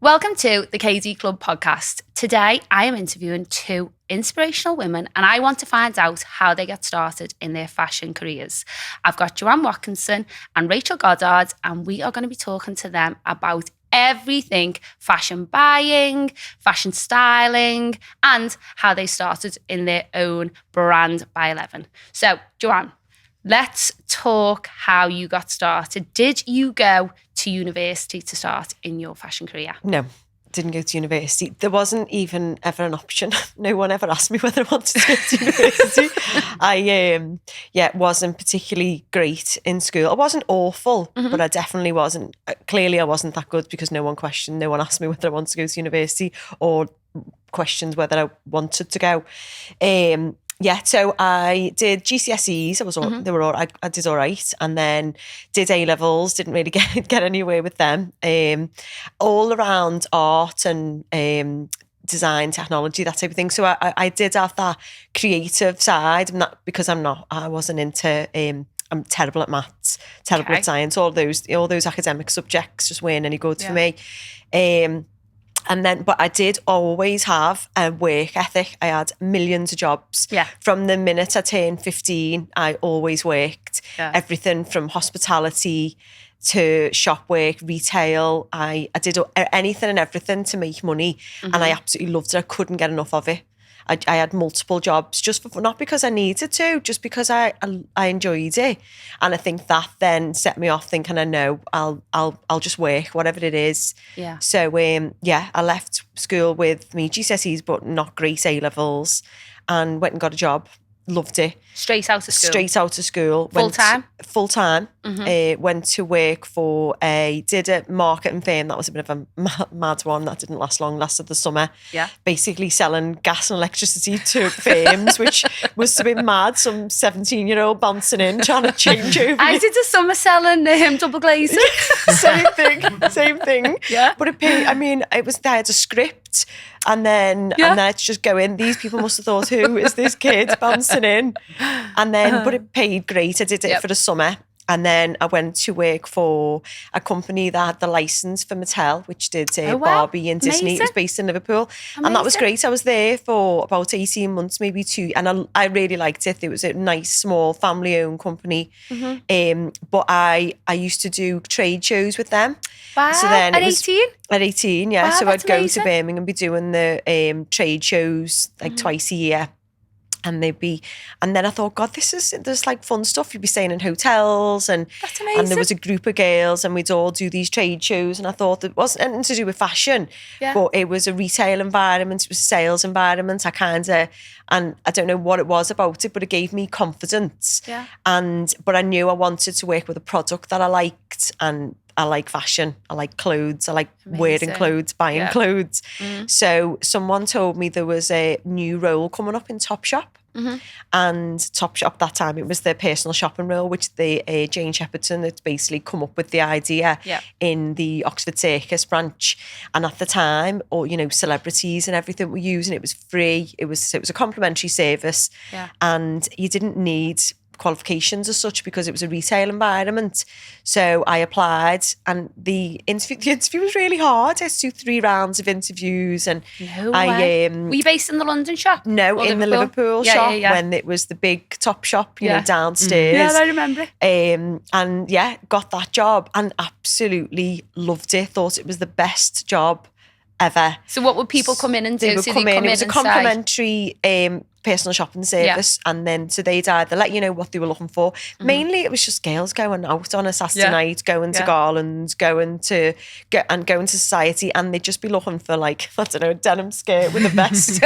Welcome to the KD Club podcast. Today, I am interviewing two inspirational women and I want to find out how they got started in their fashion careers. I've got Joanne Watkinson and Rachel Goddard, and we are going to be talking to them about everything fashion buying, fashion styling, and how they started in their own brand by 11. So, Joanne, let's talk how you got started. Did you go to university to start in your fashion career? No, didn't go to university. There wasn't even ever an option. No one ever asked me whether I wanted to go to university. I wasn't particularly great in school. I wasn't awful, but I definitely wasn't. Clearly, I wasn't that good because no one asked me whether I wanted to go to university or questioned whether I wanted to go. So I did GCSEs. I did all right, and then did A levels. Didn't really get anywhere with them. All around art and design, technology, that type of thing. So I did have that creative side. Not because I wasn't into. I'm terrible at maths, terrible at science. All those academic subjects just weren't any good for me. But I did always have a work ethic. I had millions of jobs. Yeah. From the minute I turned 15, I always worked. Yeah. Everything from hospitality to shop work, retail. I did anything and everything to make money. And I absolutely loved it. I couldn't get enough of it. I had multiple jobs not because I needed to, just because I enjoyed it, and I think that then set me off thinking, I know I'll just work whatever it is. Yeah. So I left school with me GCSEs but not great A levels, and went and got a job. Loved it. Straight out of school. Full time. Went to work did a marketing firm. That was a bit of a mad one. That didn't last long, lasted the summer. Yeah. Basically selling gas and electricity to firms, which was a bit mad. Some 17-year-old bouncing in, trying to change over. I did a summer selling double glazing. Same thing. Yeah. But it paid, I had a script. And then it's just going, these people must have thought, who is this kid bouncing in? And then, but it paid great. I did it for the summer. And then I went to work for a company that had the license for Mattel, which did Barbie and Disney. Amazing. It was based in Liverpool. Amazing. And that was great. I was there for about 18 months, maybe 2. And I really liked it. It was a nice, small, family-owned company. But I used to do trade shows with them. Wow, so then at 18? At 18, yeah. Wow, so I'd go amazing. to Birmingham and be doing the trade shows like twice a year. And and then I thought, God, there's like fun stuff. You'd be staying in hotels and there was a group of girls and we'd all do these trade shows. And I thought it wasn't anything to do with fashion, but it was a retail environment. It was a sales environment. And I don't know what it was about it, but it gave me confidence. Yeah. But I knew I wanted to work with a product that I liked, and I like fashion. I like clothes. I like wearing clothes, buying clothes. So someone told me there was a new role coming up in Topshop. And Topshop, that time, it was the personal shopping role, which Jane Shepperton had basically come up with the idea in the Oxford Circus branch. And at the time, celebrities and everything were using it. It was free. It was a complimentary service. Yeah. And you didn't need qualifications as such because it was a retail environment. So I applied, and the interview was really hard. I had to do 3 rounds of interviews, and were you based in the London shop? No, in the Liverpool shop when it was the big top shop, downstairs. Yeah, I remember it. Got that job and absolutely loved it. Thought it was the best job ever. So what would people come in and do? It was a complimentary personal shopping service, and then so they'd either let you know what they were looking for. Mainly it was just girls going out on a Saturday night, going to Garland's, going to Society, and they'd just be looking for like, I don't know, a denim skirt with a vest.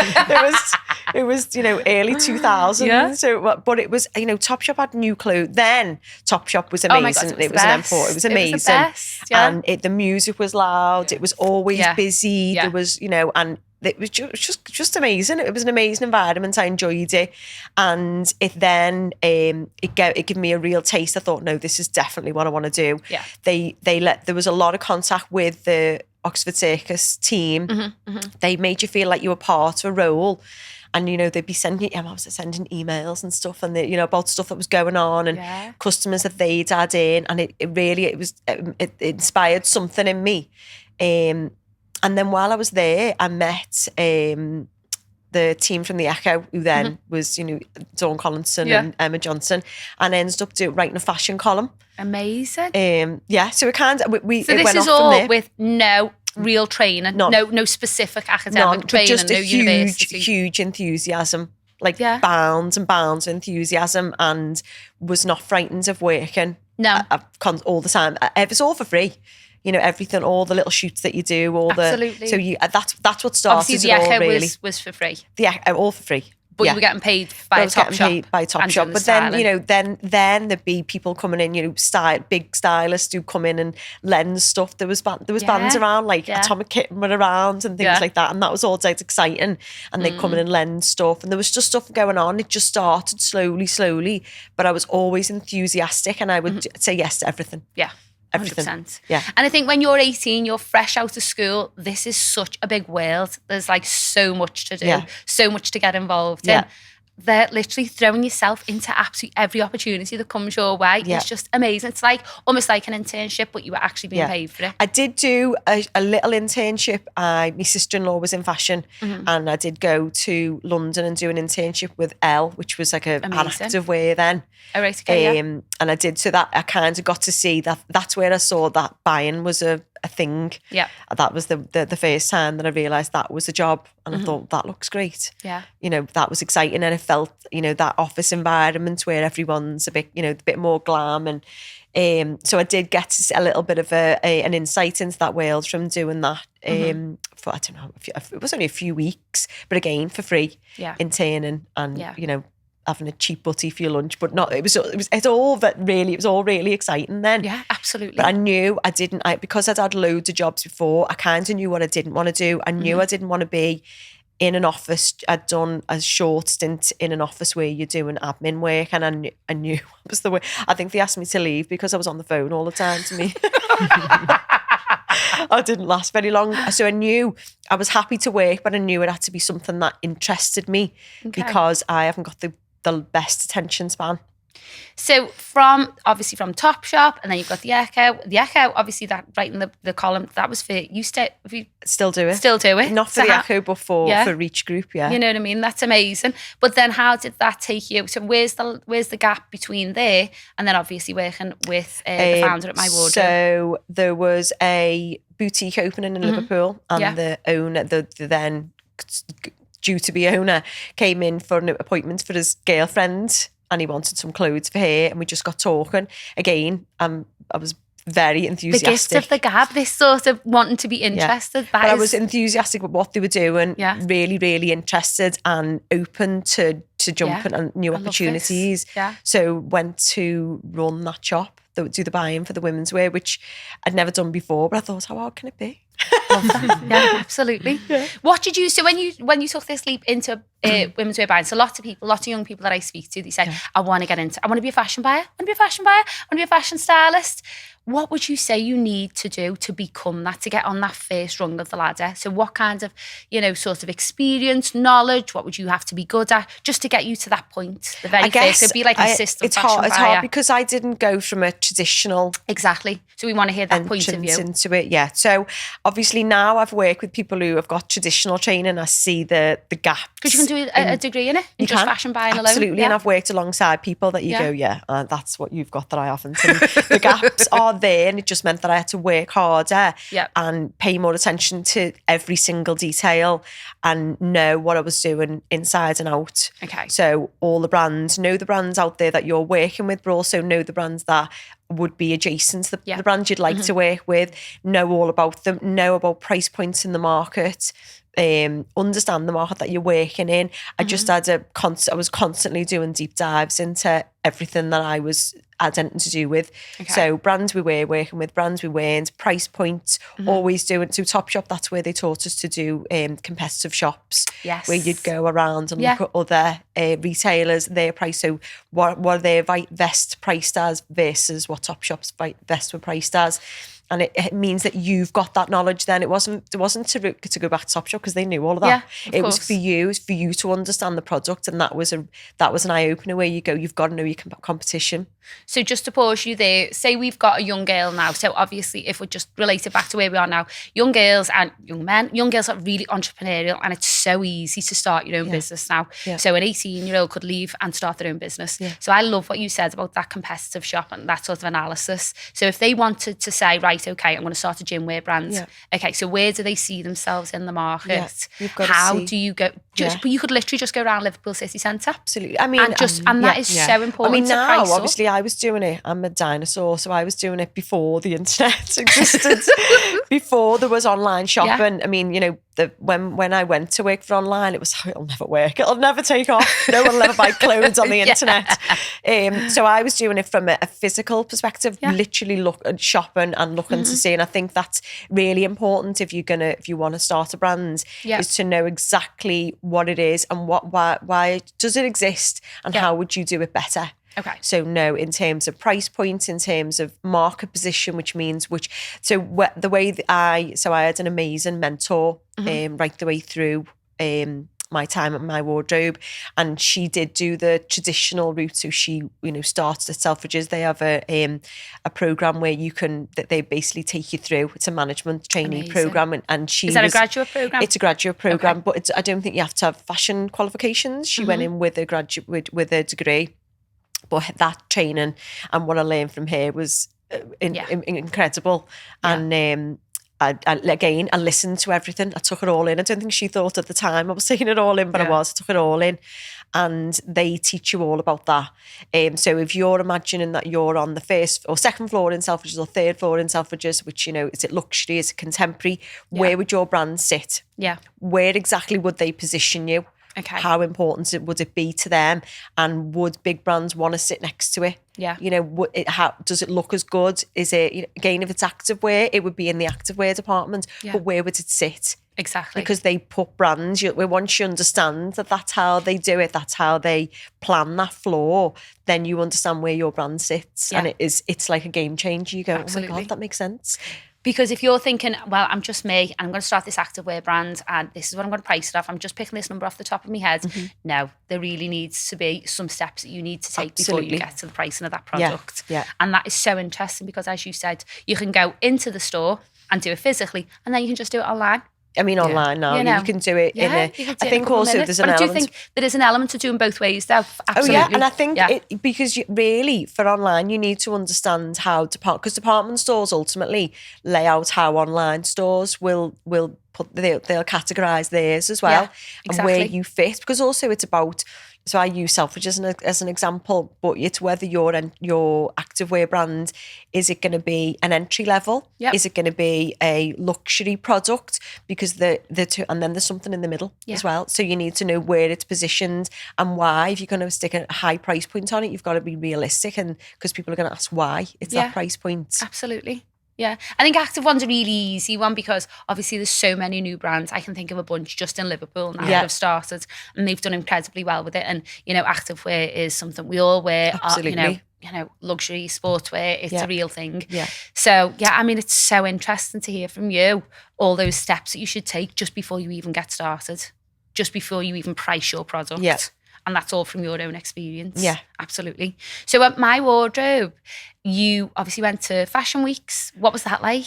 it was early 2000s. Yeah. So, but it was, Topshop had new clothes. Then Topshop was amazing. It was an import. It was amazing. It was the best, and the music was loud. It was always busy. There was, and it was just amazing. It was an amazing environment. I enjoyed it, and it then it gave me a real taste. I thought, no, this is definitely what I want to do. Yeah. There was a lot of contact with the Oxford Circus team. They made you feel like you were part of a role. And, they'd be sending emails and stuff, and about stuff that was going on and customers that they'd had in. And it inspired something in me. And then while I was there, I met the team from the Echo, who then was, Dawn Collinson and Emma Johnson, and ended up writing a fashion column. Amazing. So it kind of, we so it this went is off all from there. with no real training, no specific academic training, just a university. huge enthusiasm, bounds and bounds of enthusiasm, and was not frightened of working. No, all the time. It was all for free. Everything, all the little shoots that you do, Absolutely. So that's what started Obviously, the it all, Echo really. was for free. All for free. But you were getting paid by Topshop. But then, there'd be people coming in, big stylists who come in and lens stuff. There was bands around, like Atomic Kitten were around and things like that, and that was all dead exciting. And they'd come in and lens stuff, and there was just stuff going on. It just started slowly, but I was always enthusiastic, and I would say yes to everything. Yeah. Everything. 100%. Yeah. And I think when you're 18, you're fresh out of school, this is such a big world. There's like so much to do, so much to get involved in. They're literally throwing yourself into absolutely every opportunity that comes your way. It's just amazing. It's like almost like an internship, but you were actually being paid for it. I did do a little internship. My sister-in-law was in fashion, and I did go to London and do an internship with Elle, which was like an active wear then. Oh, right, okay, and I did, so that I kind of got to see that. That's where I saw that buying was a thing. Yeah. That was the first time that I realised that was a job, and I thought, that looks great. Yeah. That was exciting, and it felt, that office environment where everyone's a bit more glam, and so I did get a little bit of an insight into that world from doing that. For, I don't know, it was only a few weeks, but again for free, interning, and having a cheap butty for your lunch, but not. It was all really exciting then. Yeah, absolutely. But I knew because I'd had loads of jobs before. I kind of knew what I didn't want to do. I knew I didn't want to be in an office. I'd done a short stint in an office where you're doing admin work, and I knew it was the way. I think they asked me to leave because I was on the phone all the time to me. I didn't last very long. So I knew I was happy to work, but I knew it had to be something that interested me because I haven't got the best attention span. So obviously from Topshop, and then you've got the Echo. The Echo, obviously, that writing the column, that was for you. Still do it. Still do it. Not for the Echo, but for Reach Group. Yeah. You know what I mean? That's amazing. But then how did that take you? So where's the gap between there and then obviously working with the founder at My Wardrobe? So there was a boutique opening in Liverpool, and the owner, the then due to be owner, came in for an appointment for his girlfriend, and he wanted some clothes for her, and we just got talking. Again, I was very enthusiastic. The gift of the gab, this sort of wanting to be interested. I was enthusiastic with what they were doing, really, really interested and open to jumping on new opportunities. Yeah. So went to run that shop, do the buy-in for the women's wear, which I'd never done before, but I thought, how hard can it be? Love that. Yeah, absolutely. Yeah. What did you, so when you took this leap into women's wear buying, so lots of young people that I speak to, they say, I want to be a fashion buyer, I want to be a fashion stylist. What would you say you need to do to become that, to get on that first rung of the ladder? So what kind of, sort of experience, knowledge, what would you have to be good at just to get you to that point? The very first, it'd be like an assistant fashion buyer. It's hard because I didn't go from a traditional... Exactly. So we want to hear that point of view. Into it, yeah. So obviously now I've worked with people who have got traditional training. I see the gaps. Because you can do a degree in it, in just fashion buying alone. Absolutely, and I've worked alongside people that you go, that's what you've got that I haven't. And the gaps are there, and it just meant that I had to work harder and pay more attention to every single detail and know what I was doing inside and out. Okay. So all the brands, know the brands out there that you're working with, but also know the brands that would be adjacent to the brands you'd like to work with, know all about them, know about price points in the market, understand the market that you're working in. I just had I was constantly doing deep dives into everything that I had anything to do with. Okay. So brands we were working with, brands we weren't, price points, always doing. So Topshop, that's where they taught us to do competitive shops. Yes. Where you'd go around and look at other retailers, their price. So what are their best priced as versus what Topshop's best were priced as. And it means that you've got that knowledge then. It wasn't to go back to Topshop because they knew all of that. Yeah, it was for you. It was for you to understand the product. And that was an eye-opener where you go, you've got to know your competition. So just to pause you there, say we've got a young girl now. So obviously if we just relate it back to where we are now, young girls and young men, young girls are really entrepreneurial and it's so easy to start your own business now. Yeah. So an 18-year-old could leave and start their own business. Yeah. So I love what you said about that competitive shop and that sort of analysis. So if they wanted to say, right, okay, I'm going to start a gym wear brand. Yeah. Okay, so where do they see themselves in the market? Yeah. How do you go? But you could literally just go around Liverpool city centre. Absolutely. I mean, and that is so important. I mean, now obviously I was doing it. I'm a dinosaur, so I was doing it before the internet existed, before there was online shopping. Yeah. I mean, you know, when I went to work for online, it was, it'll never work. It'll never take off. No one will ever buy clothes on the internet. So I was doing it from a physical perspective, literally shopping and looking to see. And I think that's really important if you want to start a brand, is to know exactly what it is and why does it exist and how would you do it better. Okay. So no, in terms of price points, in terms of market position, the way that I had an amazing mentor right the way through my time at My Wardrobe, and she did do the traditional route. So she, started at Selfridges. They have a program where they basically take you through. It's a management trainee program, and she is that a graduate program? It's a graduate program, but I don't think you have to have fashion qualifications. She went in with with a degree. But that training and what I learned from her was incredible. And I listened to everything. I took it all in. I don't think she thought at the time I was taking it all in, but I took it all in. And they teach you all about that. So if you're imagining that you're on the first or second floor in Selfridges or third floor in Selfridges, which, is it luxury, is it contemporary? Where would your brand sit? Yeah. Where exactly would they position you? Okay. How important would it be to them, and would big brands want to sit next to it? Yeah. How does it look as good? Is it, again, if it's activewear, it would be in the activewear department, but where would it sit? Exactly. Because they put brands, once you understand that that's how they do it, that's how they plan that floor, then you understand where your brand sits. And it's like a game changer. You go, absolutely. Oh my God, that makes sense. Because if you're thinking, well, I'm just me and I'm going to start this activewear brand and this is what I'm going to price it off, I'm just picking this number off the top of my head. No, there really needs to be some steps that you need to take before you get to the pricing of that product. Yeah. And that is so interesting because, as you said, you can go into the store and do it physically and then you can just do it online. I mean, online now, you can do it in I think also there's an element. I do think there is an element to doing both ways though. Absolutely. Oh yeah, and I think because really for online, you need to understand how because department stores ultimately lay out how online stores will they'll categorise theirs as well, and where you fit, because also it's about. So I use Selfridges as an example, but it's whether your activewear brand, is it going to be an entry level? Yep. Is it going to be a luxury product? Because the two, and then there's something in the middle as well. So you need to know where it's positioned and why. If you're going to stick a high price point on it, you've got to be realistic, and because people are going to ask why it's that price point. Absolutely. Yeah, I think active one's a really easy one because obviously there's so many new brands. I can think of a bunch just in Liverpool now that have started and they've done incredibly well with it. And, activewear is something we all wear. Absolutely. Luxury sportswear, it's a real thing. Yeah. So, I mean, it's so interesting to hear from you all those steps that you should take just before you even get started, just before you even price your product. Yeah. And that's all from your own experience. Yeah. Absolutely. So at My Wardrobe, you obviously went to fashion weeks. What was that like?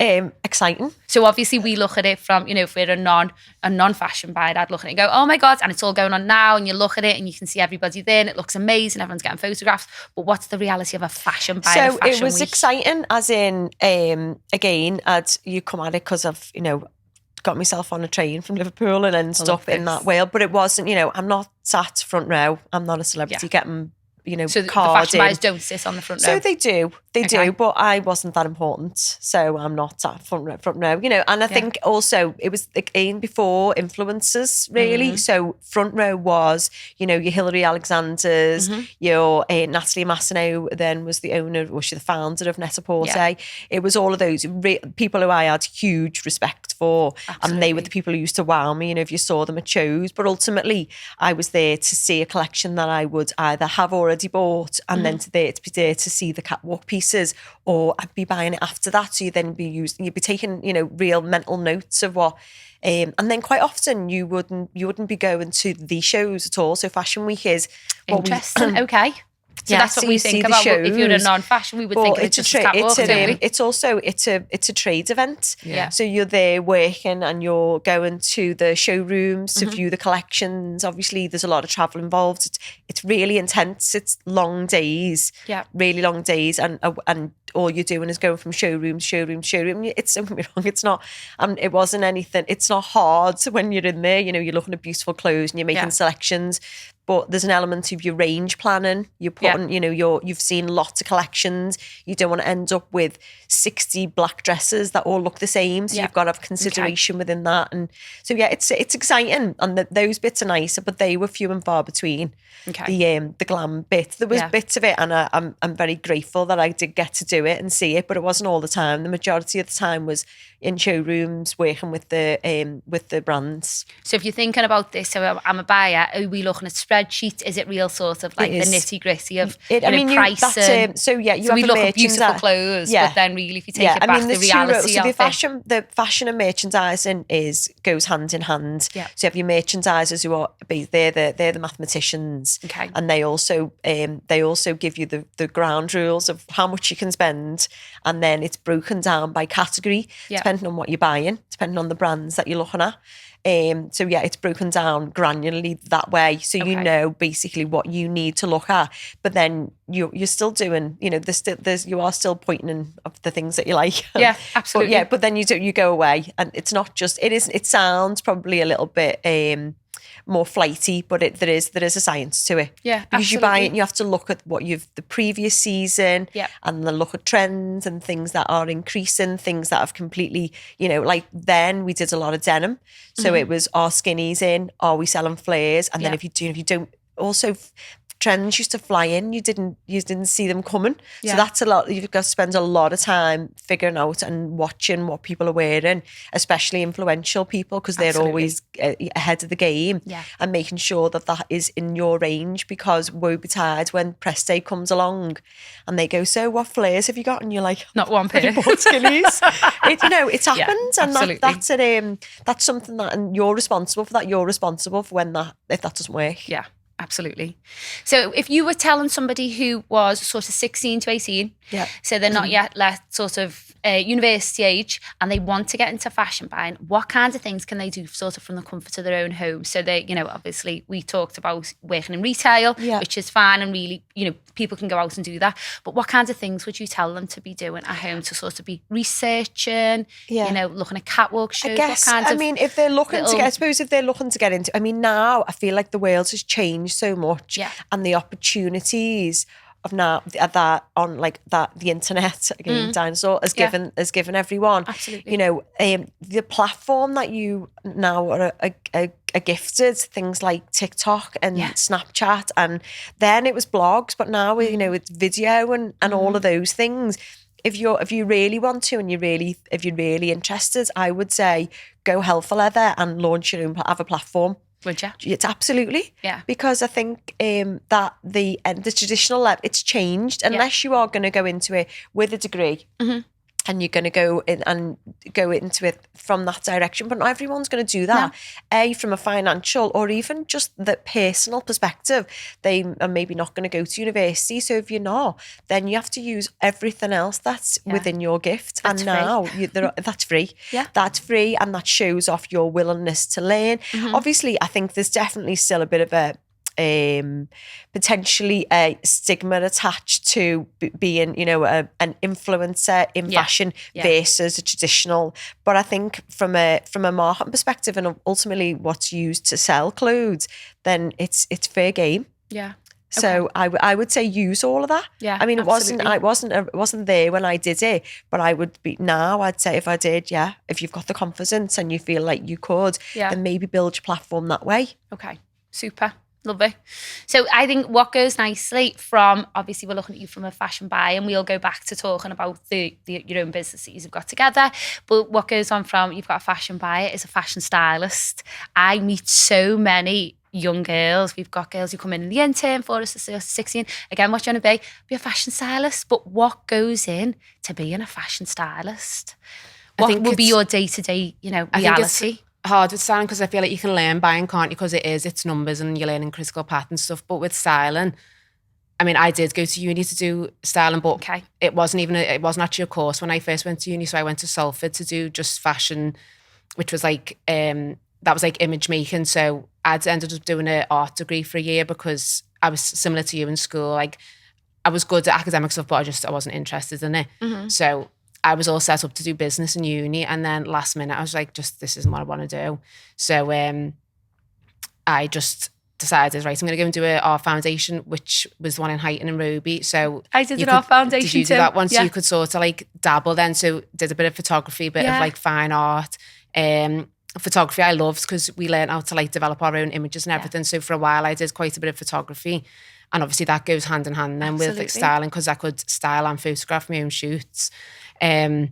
Exciting. So obviously we look at it from, if we're a non-fashion buyer, I'd look at it and go, oh my God, and it's all going on now, and you look at it and you can see everybody there and it looks amazing, everyone's getting photographs, but what's the reality of a fashion buyer? So it was exciting as in, again, as you come at it because of, got myself on a train from Liverpool and ended up in that world, but it wasn't, I'm not sat front row, I'm not a celebrity getting so card the fashion buyers don't sit on the front row. So they do, but I wasn't that important, so I'm not that front row, And I think also it was again before influencers really. So front row was, your Hilary Alexanders, your Natalie Massenet, then was the owner, was she the founder of Net-a-Porter? Yeah. It was all of those people who I had huge respect for, and they were the people who used to wow me. If you saw them at shows, but ultimately I was there to see a collection that I would either have already already bought, and then to be there to see the catwalk pieces, or I'd be buying it after that. So you'd be taking, you know, real mental notes of what. And then quite often you wouldn't be going to the shows at all. So Fashion Week is interesting. Okay. So that's what we think about. If you're a non-fashion, we would think it's just a catwalk, it's a trade event. Yeah. So you're there working and you're going to the showrooms to view the collections. Obviously, there's a lot of travel involved. It's really intense. It's long days. Yeah. Really long days, and all you're doing is going from showroom to showroom to showroom. It's, don't get me wrong, it's not, it wasn't anything, it's not hard when you're in there, you know, you're looking at beautiful clothes and you're making selections, but there's an element of your range planning. You're putting, you know, you've seen lots of collections. You don't want to end up with 60 black dresses that all look the same. So you've got to have consideration within that. And so, it's exciting. And those bits are nicer, but they were few and far between. Okay. The glam bit. There was bits of it, and I'm very grateful that I did get to do it and see it, but it wasn't all the time. The majority of the time was in showrooms working with the brands. So if you're thinking about this, so I'm a buyer, are we looking at spreadsheets? Is it real sort of like the nitty gritty of pricing? So we look at beautiful clothes, but then really if you take it back, the reality of the fashion and merchandising goes hand in hand. Yeah. So you have your merchandisers who are they're the mathematicians, and they also give you the ground rules of how much you can spend, and then it's broken down by category. Depending on what you're buying, depending on the brands that you're looking at. It's broken down granularly that way. So you know basically what you need to look at, but then you're still doing, you know, you are still pointing in of the things that you like. Yeah, absolutely. But then you go away, and it's not just, it sounds probably a little bit more flighty, but there is a science to it. Yeah, because you buy it, and you have to look at what the previous season, and then look at trends and things that are increasing, things that have completely, you know, like then we did a lot of denim, so it was, are skinnies in, are we selling flares, and then if you don't also. Trends used to fly in, you didn't see them coming. So that's a lot. You've got to spend a lot of time figuring out and watching what people are wearing, especially influential people, because they're always ahead of the game, and making sure that is in your range, because woe betide when press day comes along and they go, so what flares have you got? And you're like, not one pair. Skinnies. It happens, and that's something that, and you're responsible for that. You're responsible for if that doesn't work. Yeah. Absolutely. So if you were telling somebody who was sort of 16 to 18, so they're not yet left sort of university age, and they want to get into fashion buying, what kinds of things can they do sort of from the comfort of their own home? So they, you know, obviously we talked about working in retail, which is fine, and really, you know, people can go out and do that. But what kinds of things would you tell them to be doing at home to sort of be researching, you know, looking at catwalk shows? If they're looking to get into, now I feel like the world has changed so much, and the opportunities of now that on like that the internet again, dinosaur has given everyone. Absolutely. You know, the platform that you now are gifted, things like TikTok and Snapchat, and then it was blogs, but now you know it's video and all of those things. If you really want to, and if you're really interested, I would say go hell for leather and launch your own, have a platform. Would you? It's absolutely. Yeah. Because I think that the traditional level, it's changed, unless you are going to go into it with a degree. And you're going to go into it from that direction. But not everyone's going to do that. No. From a financial or even just the personal perspective, they are maybe not going to go to university. So if you're not, then you have to use everything else that's within your gift. That's that's free. Yeah. That's free, and that shows off your willingness to learn. Obviously, I think there's definitely still a bit of a potentially a stigma attached to being, you know, an influencer in fashion versus a traditional. But I think from a marketing perspective, and ultimately what's used to sell clothes, then it's fair game. Yeah. So I would say use all of that. Yeah. I mean, it wasn't there when I did it, but I would be now. I'd say if I did, if you've got the confidence and you feel like you could, then maybe build your platform that way. Okay. Super. Lovely. So I think what goes nicely from, obviously we're looking at you from a fashion buyer, and we'll go back to talking about your own business that you've got together. But what goes on from you've got a fashion buyer is a fashion stylist. I meet so many young girls. We've got girls who come in the intern for us at 16. Again, what do you want to be? Be a fashion stylist. But what goes in to being a fashion stylist? What would be your day-to-day, reality? I think it's hard with styling because I feel like you can learn buying, can't you? Because it's numbers and you're learning critical path and stuff. But with styling, I mean, I did go to uni to do styling, but it wasn't actually a course when I first went to uni. So I went to Salford to do just fashion, which was like, that was like image making. So I'd ended up doing an art degree for a year because I was similar to you in school. Like I was good at academic stuff, but I wasn't interested in it. Mm-hmm. So I was all set up to do business in uni. And then last minute, I was like, this isn't what I want to do. So I just decided, right, I'm going to go and do an art foundation, which was the one in Highton and Roby. So I did an art foundation too. Did you do that one? So you could sort of like dabble then. So did a bit of photography, a bit of like fine art. Photography I loved because we learned how to like develop our own images and everything. So for a while I did quite a bit of photography. And obviously that goes hand in hand then with like styling because I could style and photograph my own shoots. So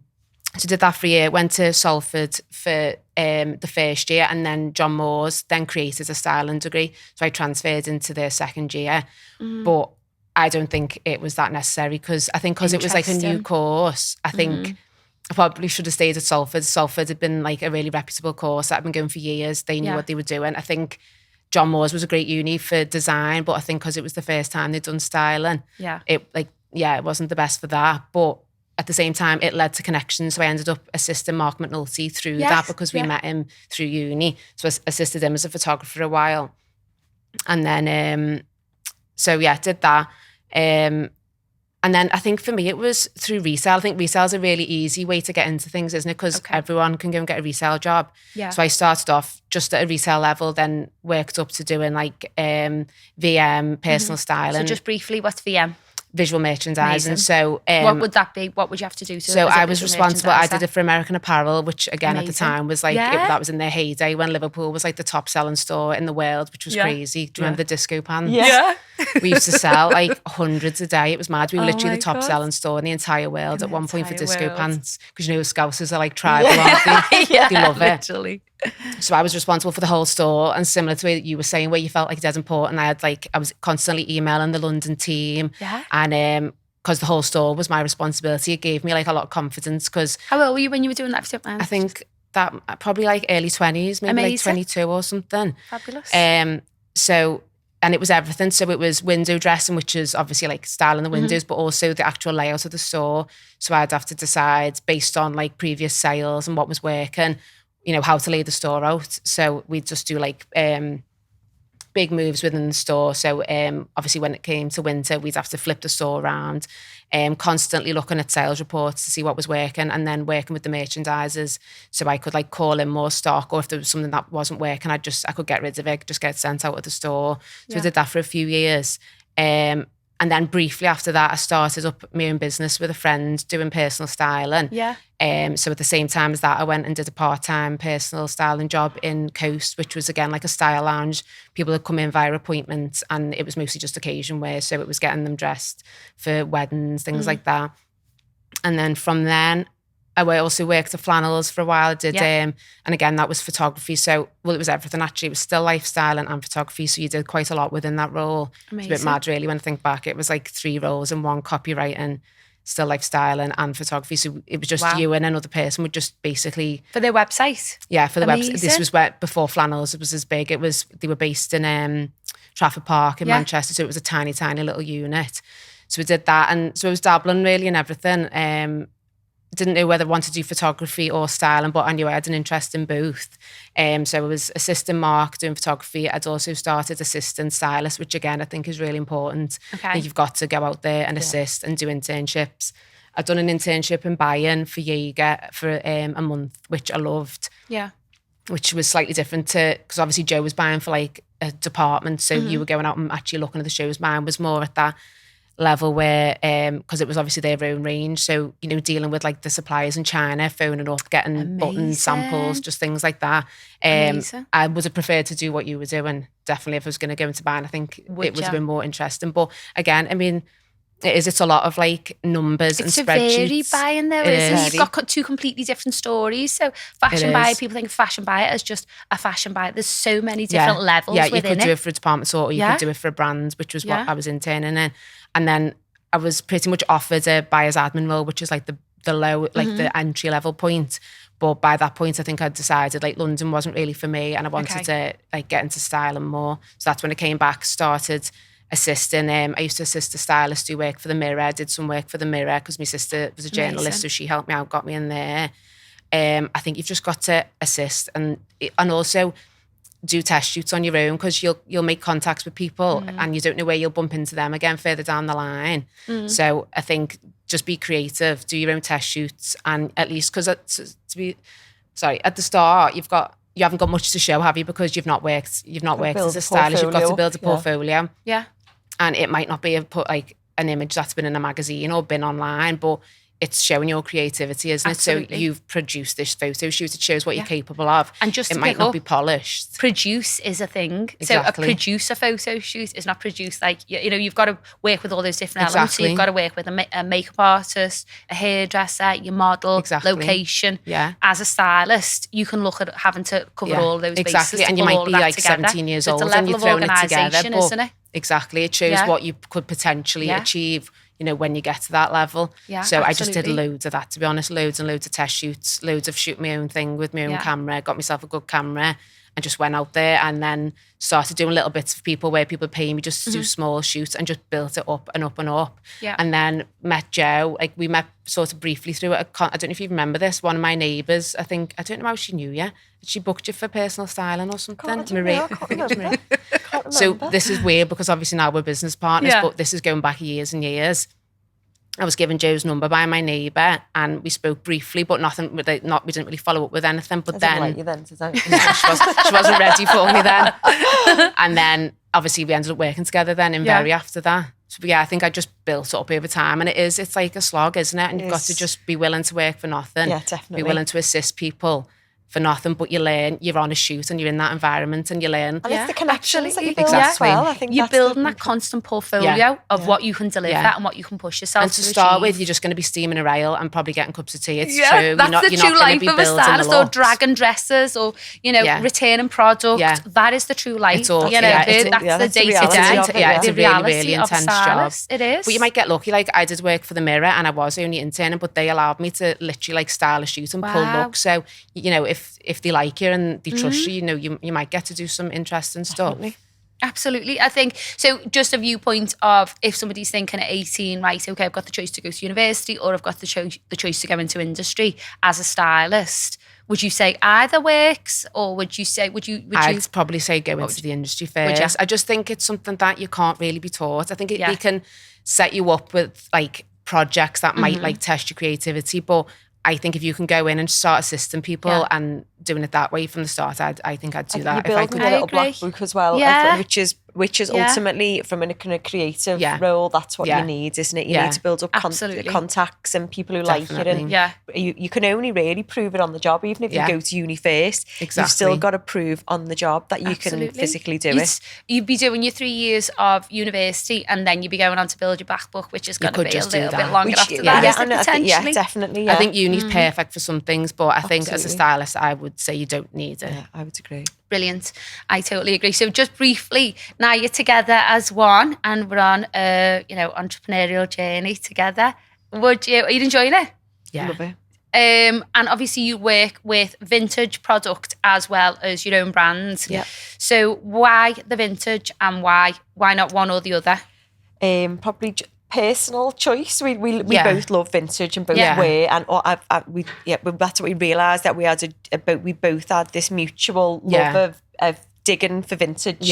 did that for a year, went to Salford for the first year, and then John Moore's then created a styling degree. So I transferred into their second year. But I don't think it was that necessary because it was like a new course. I think I probably should have stayed at Salford. Salford had been like a really reputable course that had been going for years. They knew what they were doing. I think John Moore's was a great uni for design, but I think because it was the first time they'd done styling, it wasn't the best for that. But at the same time, it led to connections. So I ended up assisting Mark McNulty through that because we met him through uni. So I assisted him as a photographer for a while. And then, did that. And then I think for me, it was through resale. I think resale is a really easy way to get into things, isn't it? Because everyone can go and get a resale job. Yeah. So I started off just at a resale level, then worked up to doing like VM, personal styling. So just briefly, what's VM? Visual merchandising. So what would that be? What would you have to do to? So I was responsible. I did it for American Apparel, which again at the time was like that was in their heyday when Liverpool was like the top selling store in the world, which was crazy. Do you remember the disco pants? Yeah. We used to sell like hundreds a day. It was mad. We were literally the top selling store in the entire world at one point for disco pants because Scousers are like tribal, aren't they? They love it. Literally. So I was responsible for the whole store, and similar to what you were saying, where you felt like dead important, I was constantly emailing the London team, and because the whole store was my responsibility, it gave me like a lot of confidence. Because how old were you when you were doing that? I think that probably like early 20s, maybe like 22 or something. Fabulous. And it was everything. So it was window dressing, which is obviously like styling the windows, but also the actual layout of the store. So I'd have to decide based on like previous sales and what was working, how to lay the store out. So we'd just do like big moves within the store. So obviously when it came to winter, we'd have to flip the store around, constantly looking at sales reports to see what was working, and then working with the merchandisers so I could like call in more stock, or if there was something that wasn't working, I could get rid of it, just get it sent out of the store. So I did that for a few years. And then briefly after that, I started up my own business with a friend doing personal styling. Yeah. So at the same time as that, I went and did a part-time personal styling job in Coast, which was again like a style lounge. People would come in via appointment, and it was mostly just occasion wear. So it was getting them dressed for weddings, things like that. And then from then, I also worked at Flannels for a while. I did, and again, that was photography. So, it was everything actually. It was still lifestyling and photography. So you did quite a lot within that role. Amazing. It's a bit mad, really, when I think back. It was like 3 roles in one: copywriting, still lifestyling, and photography. So it was just you and another person would just basically for their website. Yeah, for the website. This was before Flannels. It was as big. They were based in Trafford Park in Manchester. So it was a tiny, tiny little unit. So we did that, and so I was dabbling really in everything. Didn't know whether I wanted to do photography or styling, but I knew I had an interest in both. So I was assisting Mark doing photography. I'd also started assistant stylist, which again, I think is really important. Okay. You've got to go out there and assist and do internships. I'd done an internship in buying for Jaeger for a month, which I loved. Yeah. Which was slightly different because obviously Joe was buying for like a department. So you were going out and actually looking at the shows. Mine was more at that level where because it was obviously their own range, so dealing with like the suppliers in China, phoning up, getting button samples, just things like that. I would have preferred to do what you were doing, definitely. If I was going to go into buying, I think it would have been more interesting. But again, I mean, It is. It's a lot of like numbers and spreadsheets. It's a very buying though, isn't it? You've got two completely different stories. So fashion buyer, people think of fashion buyer as just a fashion buyer. There's so many different levels within it. Yeah, you could do it for a department store, or you could do it for a brand, which was what I was interning in. And then I was pretty much offered a buyer's admin role, which is like the low, like the entry level point. But by that point, I think I'd decided like London wasn't really for me, and I wanted to like get into styling more. So that's when I came back, started assisting. I used to assist a stylist who worked for the Mirror. I did some work for the Mirror because my sister was a journalist, so she helped me out, got me in there. I think you've just got to assist and also do test shoots on your own, because you'll make contacts with people and you don't know where you'll bump into them again further down the line. So I think just be creative, do your own test shoots, and at least, because at the start you haven't got much to show, have you? Because you've not worked as a stylist. You've got to build a portfolio. Yeah. And it might not be an image that's been in a magazine or been online, but it's showing your creativity, isn't Absolutely. it? So you've produced this photo shoot. It shows what you're capable of. And just it might not be polished. Produce is a thing. Exactly. So a producer photo shoot is not produced like, you've got to work with all those different elements. So you've got to work with a makeup artist, a hairdresser, your model, location. Yeah. As a stylist, you can look at having to cover all those bases. Exactly. And you might be like together. 17 years old and you're throwing it together. But isn't it? Exactly. It shows what you could potentially achieve, when you get to that level. Yeah, so absolutely. I just did loads of that, to be honest, loads and loads of test shoots, loads of shooting my own thing with my own camera, got myself a good camera and just went out there, and then started doing little bits for people where people pay me just to do small shoots, and just built it up and up and up. Yeah. And then met Jo, like we met sort of briefly through I don't know if you remember this, one of my neighbours, I don't know how she knew you. She booked you for personal styling or something. Marie. I can't remember. So this is weird because obviously now we're business partners, but this is going back years and years. I was given Jo's number by my neighbour and we spoke briefly, but we didn't really follow up with anything. But then, like you then, she wasn't ready for me then. And then obviously we ended up working together then in Bury after that. So I think I just built it up over time, and it's like a slog, isn't it? And you've got to just be willing to work for nothing. Yeah, definitely. Be willing to assist people for nothing, but you learn, you're on a shoot and you're in that environment and you learn. And it's the connections that you build exactly. as well. I think you're building that constant portfolio of what you can deliver and what you can push yourself and to start with, you're just going to be steaming a rail and probably getting cups of tea. It's true. That's the true life of a stylist, or dragging dresses, or returning product. Yeah. That is the true life. It's all, that's the day-to-day. It's a really, really intense job. It is. But you might get lucky. Like I did work for the Mirror and I was only interning, but they allowed me to literally like style a shoot and pull looks. So, if they like you and they trust you, you might get to do some interesting stuff. Absolutely. I think, so just a viewpoint of if somebody's thinking at 18, right, okay, I've got the choice to go to university or I've got the choice to go into industry as a stylist, would you say either works, or would you I'd probably say go into the industry first. I just think it's something that you can't really be taught. I think they can set you up with like projects that might like test your creativity, but I think if you can go in and start assisting people and doing it that way from the start, I think I'd do that. You're building a little black book as well, which is ultimately from a kind of creative role, that's what you need, isn't it? You need to build up contacts and people who like it, and you can only really prove it on the job. Even if you go to uni first, you've still got to prove on the job that you can physically do it. You'd be doing your 3 years of university and then you'd be going on to build your back book, which is going to be a little bit longer after that. Yeah, definitely. I think uni's perfect for some things, but I think as a stylist, I would say you don't need it. Yeah, I would agree. Brilliant. I totally agree. So just briefly, now you're together as one and we're on a entrepreneurial journey together. Are you enjoying it? Yeah. Love it. And obviously you work with vintage product as well as your own brand. Yeah. So why the vintage and why not one or the other? Probably personal choice. We both love vintage and both wear, and that's what we realised, that we both had this mutual love of digging for vintage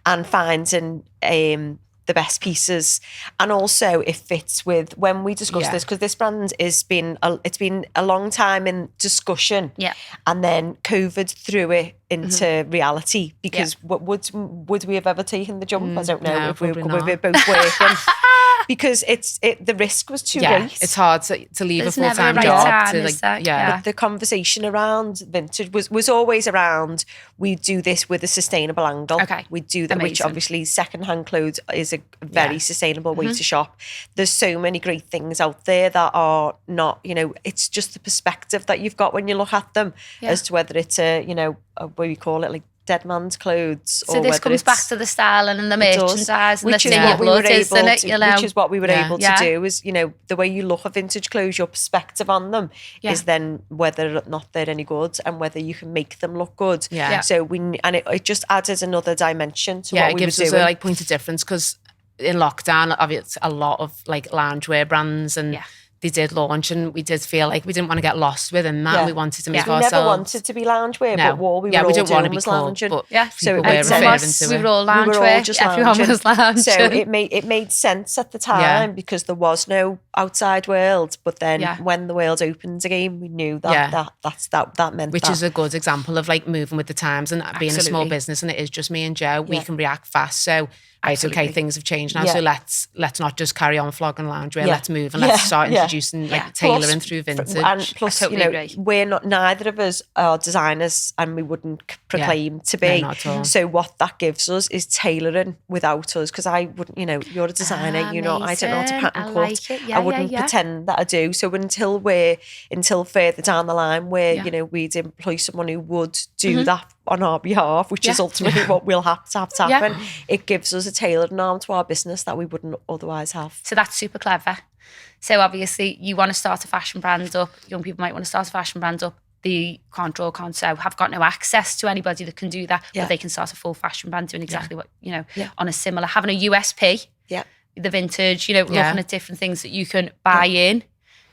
and finding the best pieces, and also it fits with when we discuss this, because this brand it's been a long time in discussion, and then COVID threw it into reality, because would we have ever taken the jump? I don't know, if we were both working. because the risk was too great. It's hard to leave There's a full-time never a job. right To time, But the conversation around vintage was always around, we do this with a sustainable angle. Okay. We do that, which Amazing. obviously second-hand clothes is a very sustainable way to shop. There's so many great things out there that are not, it's just the perspective that you've got when you look at them as to whether it's what we call it, like dead man's clothes. So this comes back to the style and the merchandise and the thing of blood, isn't it? Which is what we were able to do, is, the way you look at vintage clothes, your perspective on them is then whether or not they're any good and whether you can make them look good. So it just added another dimension to what we were doing. It gives us a point of difference, because in lockdown, obviously a lot of like loungewear brands and they did launch, and we did feel like we didn't want to get lost within that. We wanted to make ourselves. We never wanted to be loungewear, but what we were all doing was lounging. So we were all loungewear. Everyone was lounging. So it made sense at the time because there was no outside world. But then when the world opened again, we knew that meant which is a good example of like moving with the times and being a small business, and it is just me and Joe. We can react fast. So okay, things have changed now. So let's not just carry on flogging loungewear. Let's move and let's start introducing like tailoring through vintage. And plus, we're not, neither of us are designers, and we wouldn't proclaim to be. No, not at all. So what that gives us is tailoring without us, because I wouldn't, you're a designer, I don't know how to pattern cut. I wouldn't pretend that I do. So until further down the line where we'd employ someone who would do that on our behalf, which is ultimately what we'll have to happen. It gives us a tailored arm to our business that we wouldn't otherwise have. So that's super clever. So obviously you want to start a fashion brand up. Young people might want to start a fashion brand up. They can't draw, can't sew, have got no access to anybody that can do that, but they can start a full fashion brand doing exactly what, on a similar, having a USP, the vintage, looking at different things that you can buy in.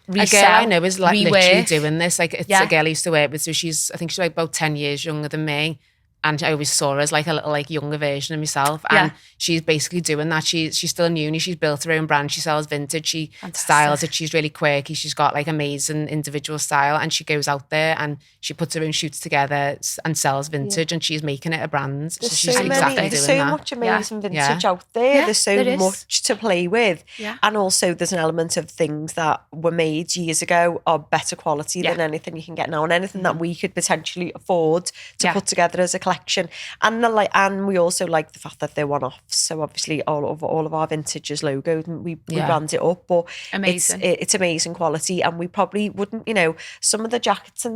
Resell, a girl I know is like rework. Literally doing this. Like it's a girl I used to work with, so I think she's like about 10 years younger than me. And I always saw her as like a little like younger version of myself. And she's basically doing that. She's still in uni. She's built her own brand. She sells vintage. She styles it. She's really quirky. She's got like amazing individual style. And she goes out there and she puts her own shoots together and sells vintage. And she's making it a brand. So she's there's so much amazing vintage out there. There's so much to play with. And also there's an element of things that were made years ago are better quality than anything you can get now. And anything that we could potentially afford to put together as a collection. And we also like the fact that they're one-offs. So obviously all of our vintage is logoed and we brand it up, but it's amazing quality. And we probably wouldn't, some of the jackets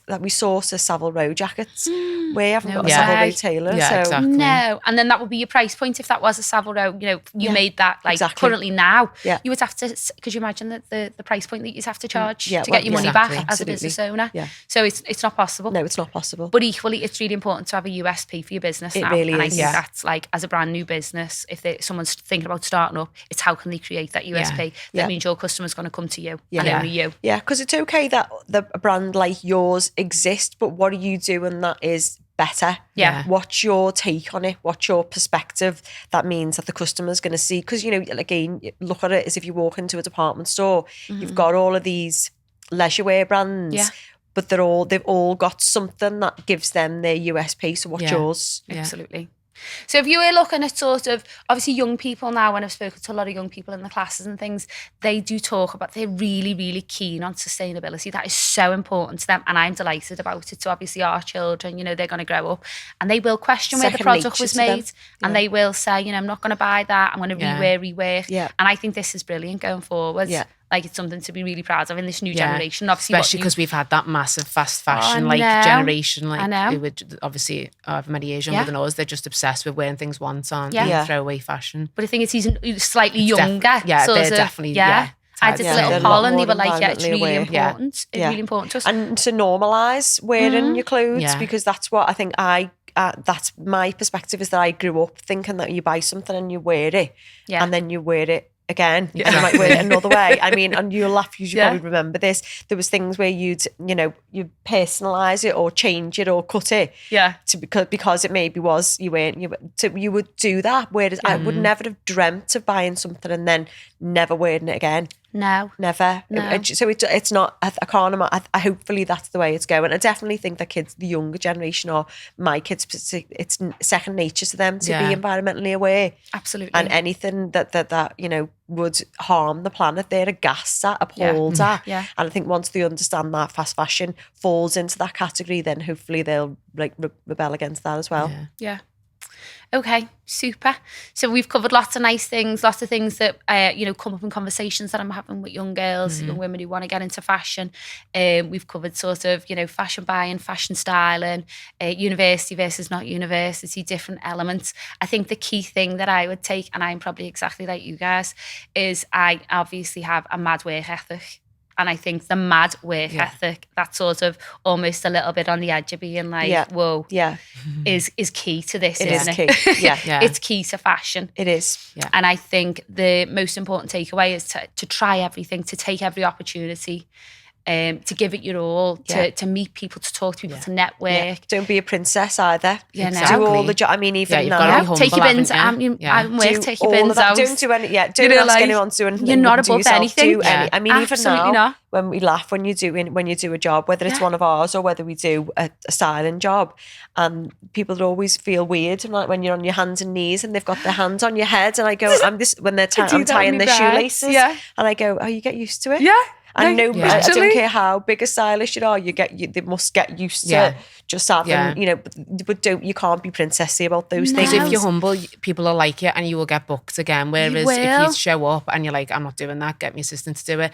that we source as Savile Row jackets. We haven't got a Savile Row tailor. Exactly. No, and then that would be your price point if that was a Savile Row. You made that currently now. You would have to. Could you imagine the price point that you'd have to charge to get your money back as a business owner? So it's not possible. No, it's not possible. But equally, it's really important to have a USP for your business. It now. really and is. I think that's like as a brand new business, if someone's thinking about starting up, it's how can they create that USP? That means your customer's going to come to you and only you. Yeah, because it's okay that a brand like yours exist, but what are you doing that is better? What's your take on it? What's your perspective? That means that the customer's going to see, because again, look at it as if you walk into a department store, you've got all of these leisure wear brands, but they've all got something that gives them their USP. So what's yours? Absolutely. So if you were looking at sort of, obviously young people now, when I've spoken to a lot of young people in the classes and things, they do talk about, they're really, really keen on sustainability. That is so important to them. And I'm delighted about it. So obviously our children, they're going to grow up and they will question where the product was made. And they will say, I'm not going to buy that. I'm going to rework. And I think this is brilliant going forward. Like it's something to be really proud of in this new generation. Obviously, especially because we've had that massive fast fashion generation, who would obviously however many years younger than us. They're just obsessed with wearing things once, aren't they? Throwaway fashion. But I think it's even slightly younger. They're definitely I did a little poll and they were like, it's really important. It's really important to us. And to normalise wearing your clothes, because that's what I think that's my perspective, is that I grew up thinking that you buy something and you wear it and then you wear it again and you might wear it another way. I mean, and you'll laugh, you probably remember this. There was things where you'd personalise it or change it or cut it because it maybe was you would do that, whereas I would never have dreamt of buying something and then never wearing it again. No. Never. No. So it's not, I can't imagine, hopefully that's the way it's going. I definitely think that kids, the younger generation, or my kids, it's second nature to them to be environmentally aware. Absolutely. And anything that you know, would harm the planet, they're aghast at, appalled at. Yeah. And I think once they understand that fast fashion falls into that category, then hopefully they'll like rebel against that as well. Yeah. Okay, super. So we've covered lots of nice things, lots of things that you know, come up in conversations that I'm having with young girls, young women who want to get into fashion. We've covered sort of, you know, fashion buying, fashion styling, university versus not university, different elements. I think the key thing that I would take, and I'm probably exactly like you guys, is I obviously have a mad work ethic. And I think the mad work ethic, that's sort of almost a little bit on the edge of being like, whoa, is key to this, isn't it? Key. It's key to fashion. It is. Yeah. And I think the most important takeaway is to try everything, to take every opportunity, to give it your all, to meet people, to talk to people, to network. Yeah. Don't be a princess either. Yeah, exactly. Do all the job. I mean, even now, take your bins. I'm work. Take your bins out. Don't do any. Yeah, don't ask anyone to do anything. You're not above anything. I mean, even now, when we laugh when you do a job, whether it's one of ours or whether we do a styling job, and people always feel weird, like when you're on your hands and knees and they've got their hands on your head, and I go, I'm tying their shoelaces, and I go, oh, you get used to it. Yeah. And I don't care how big a stylist you are, they must get used to just having, you know, but you can't be princessy about those things. Because if you're humble, people will like it and you will get booked again. Whereas if you show up and you're like, I'm not doing that, get my assistant to do it,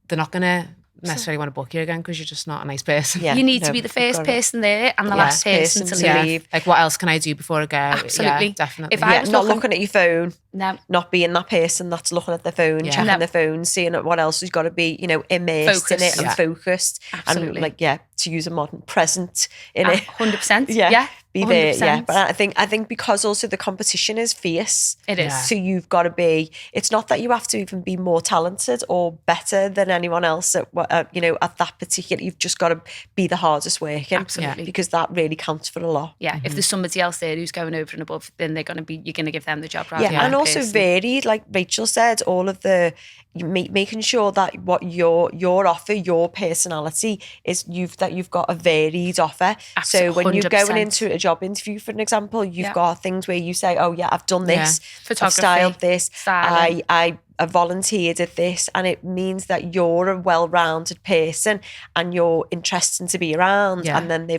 they're not going to necessarily want to book you again because you're just not a nice person. Yeah, you need to be the first person there and the last person to leave. Like, what else can I do before I go? Absolutely. Yeah, definitely. If I was not looking at your phone, not being that person that's looking at their phone, checking their phone, seeing what else has got to be, you know, immersed in it and focused. Absolutely. And like, to use a modern, present in it. 100%. Yeah. Be there, 100%. But I think because also the competition is fierce. It is. So you've got to be, it's not that you have to even be more talented or better than anyone else at you know, at that particular, you've just got to be the hardest working. Absolutely. Because that really counts for a lot. Yeah. If there's somebody else there who's going over and above, then you're going to give them the job rather than and also varied, like Rachel said, all of the making sure that what your offer, your personality is, you've got a varied offer. So when you're going into a job interview, for an example, you've got things where you say, oh yeah, I've done this, I've styled this, I volunteered at this, and it means that you're a well-rounded person and you're interesting to be around. And then they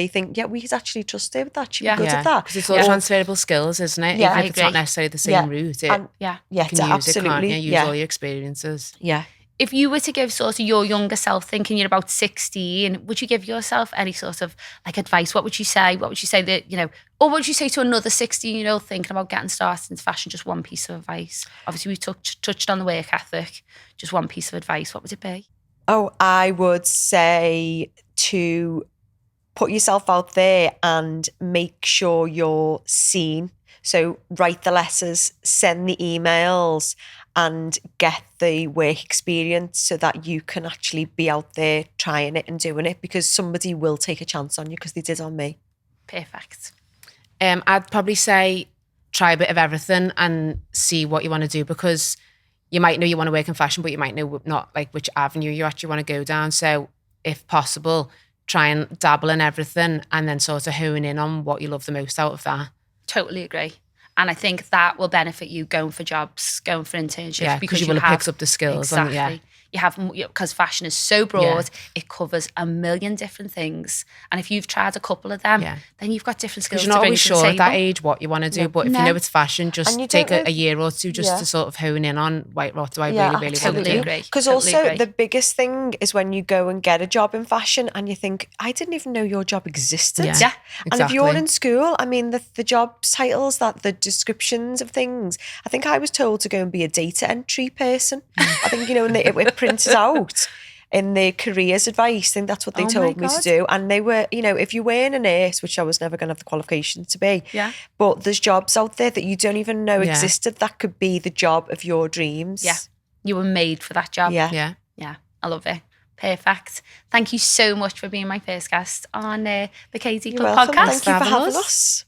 think, we could actually trust her with that, she'd be good at that. Because it's all transferable skills, isn't it? Even if it's not necessarily the same route, you can use it, can't you? Use all your experiences. Yeah. If you were to give sort of your younger self, thinking you're about 16, would you give yourself any sort of like advice? What would you say? What would you say that, you know, or what would you say to another 16-year-old thinking about getting started into fashion? Just one piece of advice. Obviously, we touched on the work ethic. Just one piece of advice. What would it be? Oh, I would say to put yourself out there and make sure you're seen. So write the letters, send the emails, and get the work experience so that you can actually be out there trying it and doing it, because somebody will take a chance on you, because they did on me. Perfect. I'd probably say try a bit of everything and see what you want to do, because you might know you want to work in fashion, but you might know not like which avenue you actually want to go down. So if possible, try and dabble in everything and then sort of hone in on what you love the most out of that. Totally agree. And I think that will benefit you going for jobs, going for internships. Yeah, because you will have picked up the skills. Exactly. You have, because fashion is so broad, it covers a million different things. And if you've tried a couple of them, then you've got different skills to bring to the table. You're not always sure at that age what you want to do, but if you know it's fashion, just take a year or two just to sort of hone in on what do I really want to do. Because also the biggest thing is when you go and get a job in fashion and you think, I didn't even know your job existed. Yeah, and if you're in school, I mean, the job titles, the descriptions of things, I think I was told to go and be a data entry person. I think, you know, and it printed out in the careers advice. I think that's what they told me to do. And they were, you know, if you weren't a nurse, which I was never going to have the qualification to be, but there's jobs out there that you don't even know existed that could be the job of your dreams. Yeah, you were made for that job. Yeah, I love it. Perfect. Thank you so much for being my first guest on the KD Club podcast. Thank you for having us.